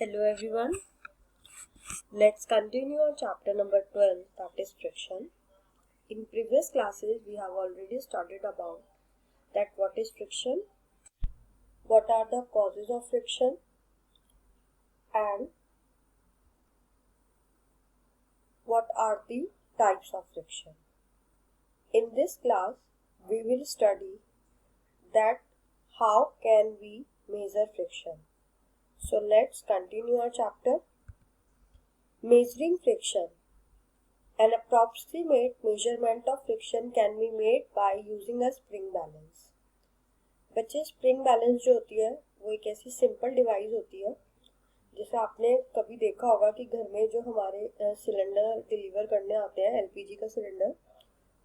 Hello everyone. Let's continue on chapter number 12, that is friction. In previous classes we have already studied about that what is friction, what are the causes of friction, and what are the types of friction. In this class we will study that how can we measure friction. So let's continue our chapter. Measuring friction. An approximate measurement of friction can be made by using a spring balance. बच्चे spring balance जो होती है वो एक ऐसी simple device होती है जैसे आपने कभी देखा होगा कि घर में जो हमारे सिलेंडर डिलीवर करने आते हैं एलपीजी का सिलेंडर,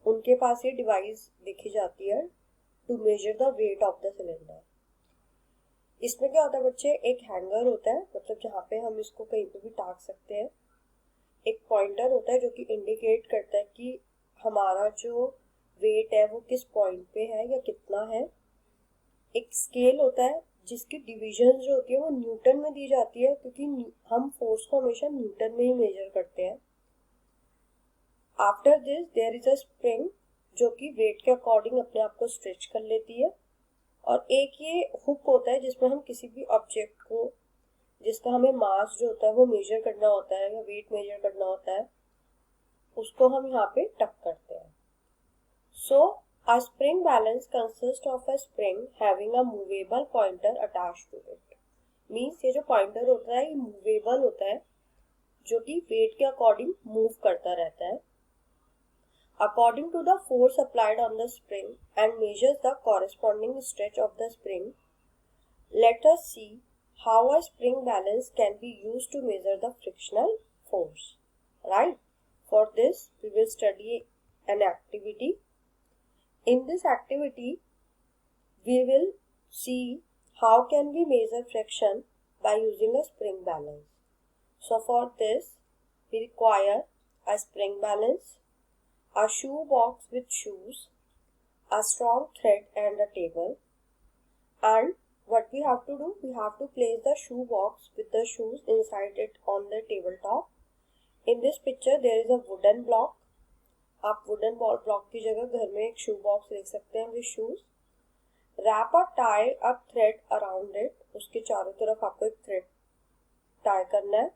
उनके पास ये डिवाइस देखी जाती है to measure the weight of the cylinder. इसमें क्या होता है बच्चे, एक हैंगर होता है, मतलब जहाँ पे हम इसको कहीं पे भी टांग सकते हैं. एक पॉइंटर होता है जो कि इंडिकेट करता है कि हमारा जो वेट है वो किस पॉइंट पे है या कितना है. एक स्केल होता है जिसकी डिवीजन जो होती है वो न्यूटन में दी जाती है क्योंकि हम फोर्स को हमेशा न्यूटन में ही मेजर करते हैं. After this there is a spring जो कि वेट के अकॉर्डिंग अपने आप को स्ट्रेच कर लेती है. और एक ये हुक होता है जिसमें हम किसी भी ऑब्जेक्ट को जिसका हमें मास जो होता है वो मेजर करना होता है या वेट मेजर करना होता है, उसको हम यहाँ पे टक करते हैं. So a spring balance consist of a spring having a movable pointer attached to it. मींस ये जो पॉइंटर होता है ये मूवेबल होता है जो कि वेट के अकॉर्डिंग मूव करता रहता है. According to the force applied on the spring and measures the corresponding stretch of the spring. Let us see how a spring balance can be used to measure the frictional force. Right? For this, we will study an activity. In this activity, we will see how can we measure friction by using a spring balance. So for this, we require a spring balance, a shoe box with shoes, a strong thread and a table, and what we have to do, we have to place the shoe box with the shoes inside it on the tabletop. In this picture there is a wooden block. आप wooden block की जगह घर में एक shoe box ले सकते हैं with shoes. Wrap a tie a thread around it. उसके चारों तरफ आपको एक thread tie करना है.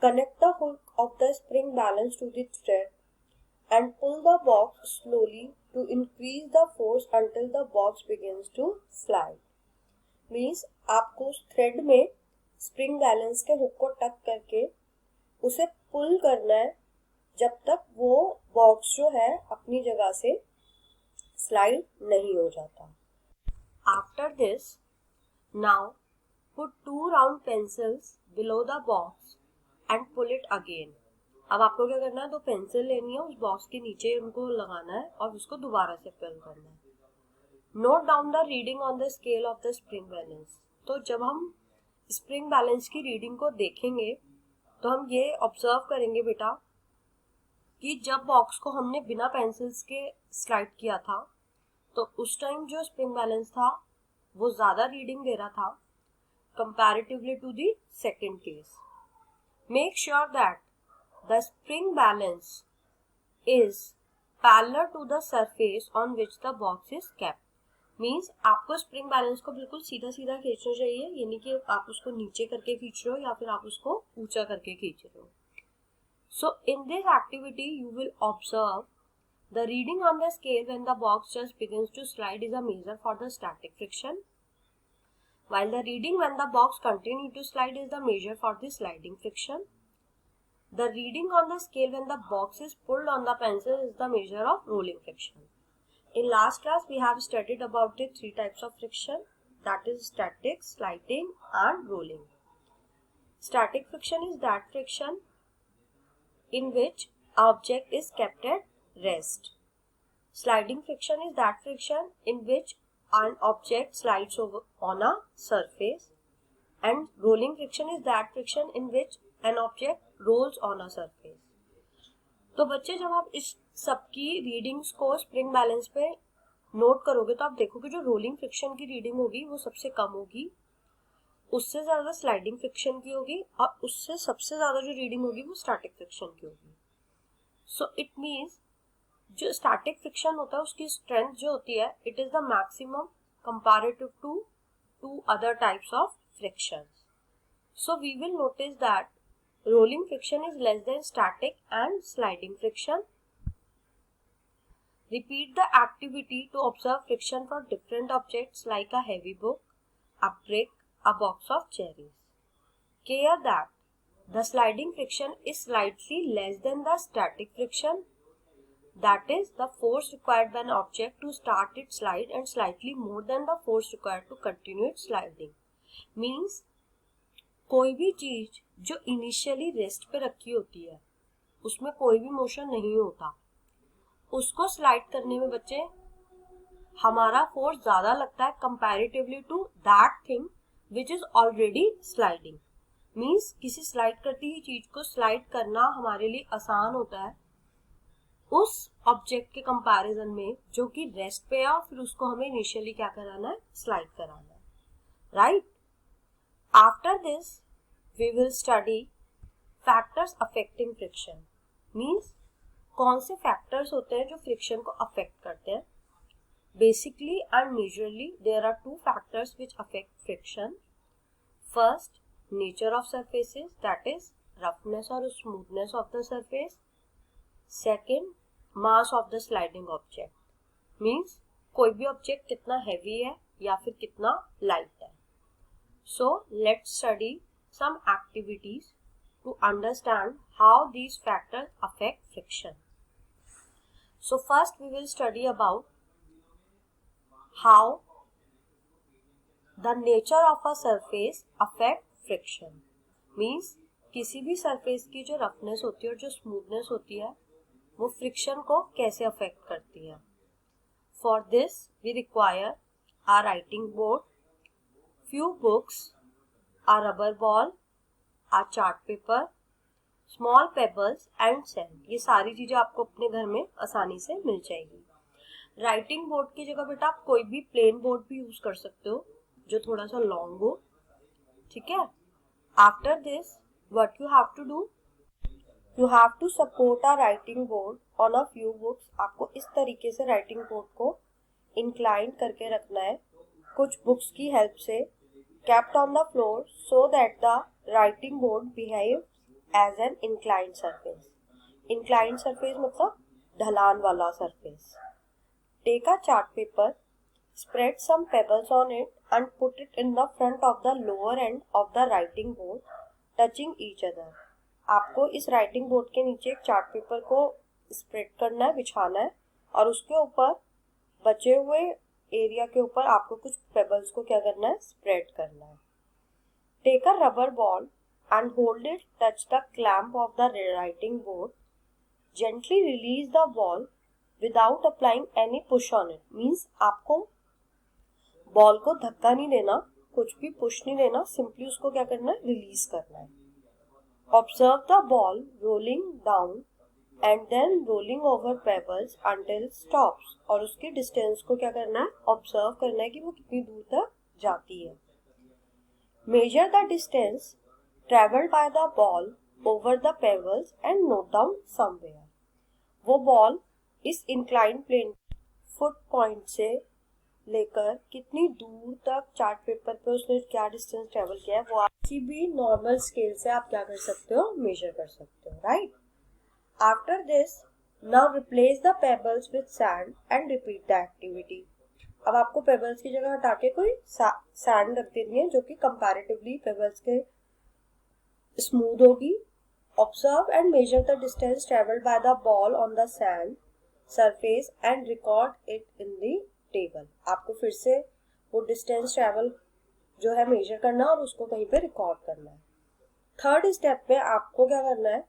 Connect the hook of the spring balance to the thread and pull the box slowly to increase the force until the box begins to slide. Means आपको उस thread में स्प्रिंग बैलेंस के hook को टक करके उसे पुल करना है जब तक वो बॉक्स जो है अपनी जगह से स्लाइड नहीं हो जाता. After this now put 2 round pencils below the box and pull it again. अब आपको क्या करना है, 2 पेंसिल लेनी है, उस बॉक्स के नीचे उनको लगाना है और उसको दोबारा से पुल करना है. Note down the reading on the scale of the spring balance. तो जब हम स्प्रिंग बैलेंस की रीडिंग को देखेंगे तो हम ये ऑब्जर्व करेंगे बेटा कि जब बॉक्स को हमने बिना पेंसिल्स के स्लाइड किया था तो उस टाइम जो स्प्रिंग बैलेंस था वो ज़्यादा रीडिंग दे रहा था comparatively to the second case. Make sure that the spring balance is parallel to the surface on which the box is kept. Means आपको स्प्रिंग बैलेंस को बिल्कुल सीधा सीधा खींचना चाहिए, ये नहीं कि आप उसको नीचे करके खींच रहे हो या फिर आप उसको ऊंचा करके खींच रहे हो. So in this activity you will observe the reading on the scale when the box just begins to slide is a measure for the static friction, while the reading when the box continue to slide is the measure for the sliding friction. The reading on the scale when the box is pulled on the pencil is the measure of rolling friction. In last class, we have studied about the 3 types of friction, that is static, sliding and rolling. Static friction is that friction in which object is kept at rest. Sliding friction is that friction in which an object slides over on a surface. And rolling friction is that friction in which an object rolls on a surface. तो बच्चे जब आप इस सबकी readings को spring balance पे note करोगे तो आप देखोगे जो रोलिंग फ्रिक्शन की रीडिंग होगी वो सबसे कम होगी उससे ज्यादा स्लाइडिंग फ्रिक्शन की होगी और उससे सबसे ज्यादा जो रीडिंग होगी वो स्टैटिक फ्रिक्शन की होगी. सो इट मीन्स जो स्टैटिक फ्रिक्शन होता है उसकी स्ट्रेंथ जो होती है it is the maximum comparative to to other types of friction. So we will notice that rolling friction is less than static and sliding friction. Repeat the activity to observe friction for different objects like a heavy book, a brick, a box of cherries. Care that the sliding friction is slightly less than the static friction. That is the force required by an object to start its slide and slightly more than the force required to continue its sliding. Means कोई भी चीज जो initially rest पे रखी होती है उसमें कोई भी मोशन नहीं होता, उसको स्लाइड करने में बच्चे हमारा फोर्स ज्यादा लगता है comparatively to that thing which is already sliding. Means किसी स्लाइड करती हुई चीज को स्लाइड करना हमारे लिए आसान होता है उस ऑब्जेक्ट के कंपैरिजन में जो कि रेस्ट पे है और फिर उसको हमें इनिशियली क्या कराना है, स्लाइड कराना है. Right. After this, we will study factors affecting friction. Means कौन से factors होते हैं जो friction को affect करते हैं. Basically and majorly, there are two factors which affect friction. First, nature of surfaces, that is roughness or smoothness of the surface. Second, mass of the sliding object. Means कोई भी object कितना heavy है या फिर कितना light है. So let's study some activities to understand how these factors affect friction. So first we will study about how the nature of a surface affect friction. Means किसी भी surface की जो roughness होती है और जो smoothness होती है वो friction को कैसे affect करती है. For this we require a writing board, few books, a rubber ball, a chart paper, small pebbles and sand. ये सारी चीजें आपको अपने घर में आसानी से मिल जाएगी. राइटिंग बोर्ड की जगह बेटा आप कोई भी प्लेन बोर्ड भी यूज कर सकते हो जो थोड़ा सा लॉन्ग हो. ठीक है. After this what you have to do, you have to support a writing board on a few books. आपको इस तरीके से राइटिंग बोर्ड को इंक्लाइन करके रखना है कुछ बुक्स की हेल्प से, kept on the floor so that the writing board behaves as an inclined surface. Inclined surface मतलब ढलान वाला surface. Take a chart paper, spread some pebbles on it and put it in the front of the lower end of the writing board, touching each other. आपको इस writing board के नीचे एक chart paper को spread करना है, बिछाना है और उसके ऊपर बचे हुए एरिया के ऊपर आपको कुछ पेबल्स को क्या करना है, स्प्रेड करना है. Take a rubber ball and hold it touch the clamp of the writing board. Gently release the ball without applying any push on it. Means आपको बॉल को धक्का नहीं देना, कुछ भी पुश नहीं देना, सिंपली उसको क्या करना है, रिलीज करना है. Observe the ball rolling down and then rolling over pebbles until stops. और उसके डिस्टेंस को क्या करना है, ऑब्जर्व करना है कि वो कितनी दूर तक जाती है. Measure the distance travelled by the ball over the pebbles and note down somewhere. वो बॉल इस इंक्लाइन प्लेन फुट पॉइंट से लेकर कितनी दूर तक चार्ट पेपर पे उसने क्या डिस्टेंस ट्रेवल किया है वो आप किसी भी नॉर्मल स्केल से आप क्या कर सकते हो, मेजर कर सकते हो. Right. After this, now replace the pebbles with sand and repeat the activity. अब आपको पेबल्स की जगह हटा के कोई सैंड रख देनी है जो कि कंपैरेटिवली पेबल्स के स्मूथ होगी. Observe and measure the distance traveled by the ball on the sand surface and record it in the table. आपको फिर से वो डिस्टेंस ट्रेवल जो है मेजर करना और उसको कहीं पे रिकॉर्ड करना है. थर्ड स्टेप में आपको क्या करना है,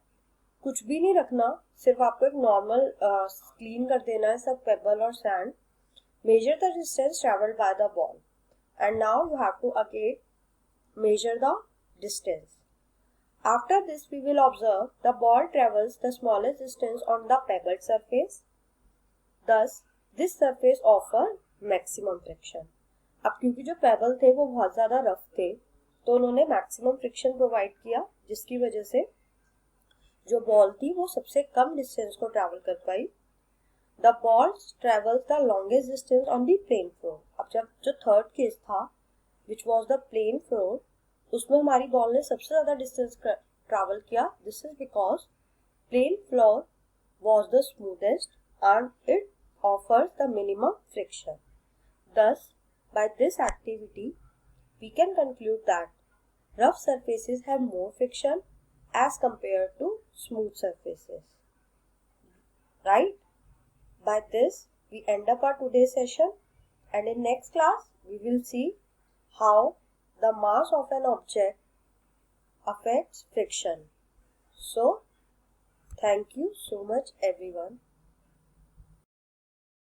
कुछ भी नहीं रखना, सिर्फ आपको एक नॉर्मल क्लीन कर देना है सब पेबल और sand. Measure the distance travelled by the ball and now you have to again measure the distance. After this we will observe the ball travels the smallest distance on the pebbled surface. Thus this surface offer maximum friction. अब क्योंकि जो payable थे वो बहुत ज्यादा rough थे तो उन्होंने मैक्सिमम फ्रिक्शन प्रोवाइड किया, जिसकी वजह से जो बॉल थी वो सबसे कम डिस्टेंस को ट्रैवल कर पाई। The ball travels the longest distance on the plane floor. अब जब जो थर्ड केस था which was the plane floor, उसमें हमारी बॉल ने सबसे ज्यादा डिस्टेंस ट्रैवल किया। This is because plane floor was the smoothest and it offers the minimum friction. Thus, by this activity, we can conclude that rough surfaces have more friction as compared to smooth surfaces. Right? By this, we end up our today's session, and in next class, we will see how the mass of an object affects friction. So, thank you so much everyone.